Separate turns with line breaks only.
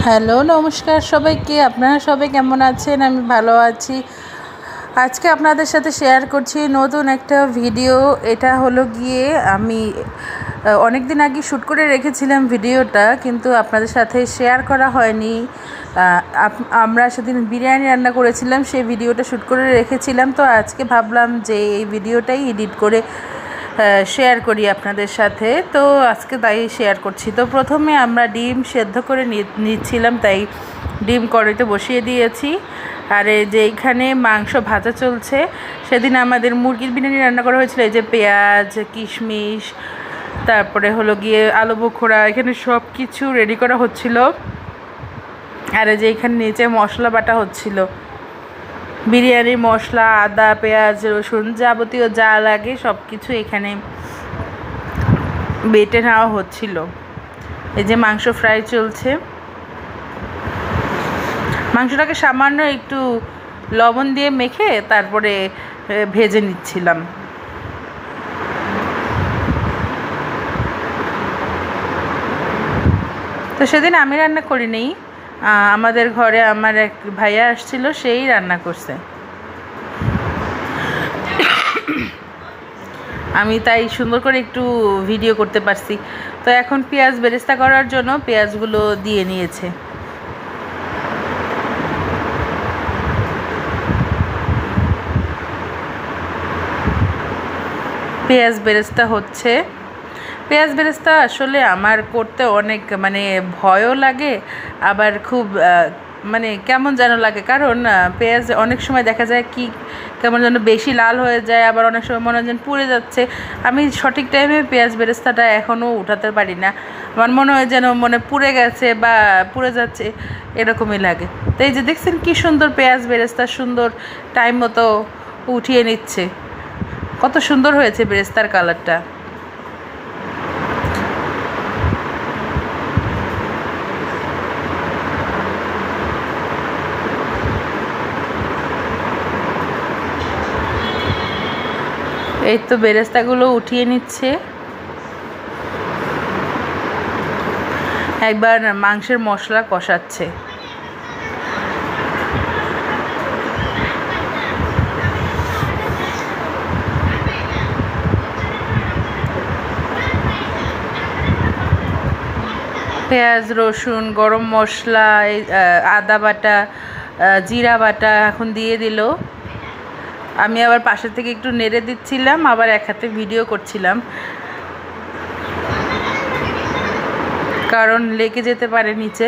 Hello, নমস্কার সবাইকে। আপনারা সবাই কেমন আছেন? আমি ভালো আছি। আজকে আপনাদের সাথে শেয়ার করছি নতুন একটা ভিডিও। এটা হলো গিয়ে আমি অনেক দিন আগে শ্যুট করে রেখেছিলাম ভিডিওটা, কিন্তু আপনাদের সাথে শেয়ার করা হয়নি। আমরা সেদিন বিরিয়ানি রান্না করেছিলাম, সেই ভিডিওটা শ্যুট করে রেখেছিলাম। তো আজকে ভাবলাম যে এই ভিডিওটাই এডিট করে শেয়ার করি আপনাদের সাথে। তো আজকে তাই শেয়ার করছি। তো প্রথমে আমরা ডিম সেদ্ধ করে নিচ্ছিলাম, তাই ডিম কড়াইতে বসিয়ে দিয়েছি। আর এই যে এইখানে মাংস ভাজা চলছে। সেদিন আমাদের মুরগির বিরিয়ানি রান্না করা হয়েছিল। এই যে পেঁয়াজ, কিশমিশ, তারপরে হলো গিয়ে আলু বোখরা, এখানে সব কিছু রেডি করা হচ্ছিল। আর এই যে এখানে নিচে মশলা বাটা হচ্ছিল, বিরিয়ানির মশলা, আদা, পেঁয়াজ, রসুন, যাবতীয় যা লাগে সব কিছু এখানে বেটে নেওয়া হচ্ছিল। এই যে মাংস ফ্রাই চলছে। মাংসটাকে সামান্য একটু লবণ দিয়ে মেখে তারপরে ভেজে নিচ্ছিলাম। তো সেদিন আমি রান্না করিনি, আমাদের ঘরে আমার এক ভাইয়া আসছিল, সেই রান্না করছে। আমি তাই সুন্দর করে একটু ভিডিও করতে পারছি। তো এখন পেঁয়াজ বেরেস্তা করার জন্য পেঁয়াজগুলো দিয়ে নিয়েছে। পেঁয়াজ বেরেস্তা হচ্ছে। পেঁয়াজ বেরেস্তা আসলে আমার করতে অনেক ভয়ও লাগে, আবার খুব কেমন যেন লাগে। কারণ পেঁয়াজ অনেক সময় দেখা যায় কি কেমন যেন বেশি লাল হয়ে যায়, আবার অনেক সময় মনে হয় যেন পুড়ে যাচ্ছে। আমি সঠিক টাইমে পেঁয়াজ বেরেস্তাটা এখনও উঠাতে পারি না। আমার মনে হয় যেন পুড়ে গেছে বা পুড়ে যাচ্ছে, এরকমই লাগে। তো এই যে দেখছেন কি সুন্দর পেঁয়াজ বেরেস্তা সুন্দর টাইম মতো উঠিয়ে নিচ্ছে। কত সুন্দর হয়েছে বেরেস্তার কালারটা। এই তো বেরেস্তাগুলো উঠিয়ে নিচ্ছে। একবার মাংসের মশলা কষাচ্ছে। পেঁয়াজ, রসুন, গরম মশলা, আদা বাটা, জিরা বাটা এখন দিয়ে দিল। আমি আবার পাশে থেকে একটু নেড়ে দিচ্ছিলাম, আবার এক হাতে ভিডিও করছিলাম, কারণ লেগে যেতে পারে নিচে।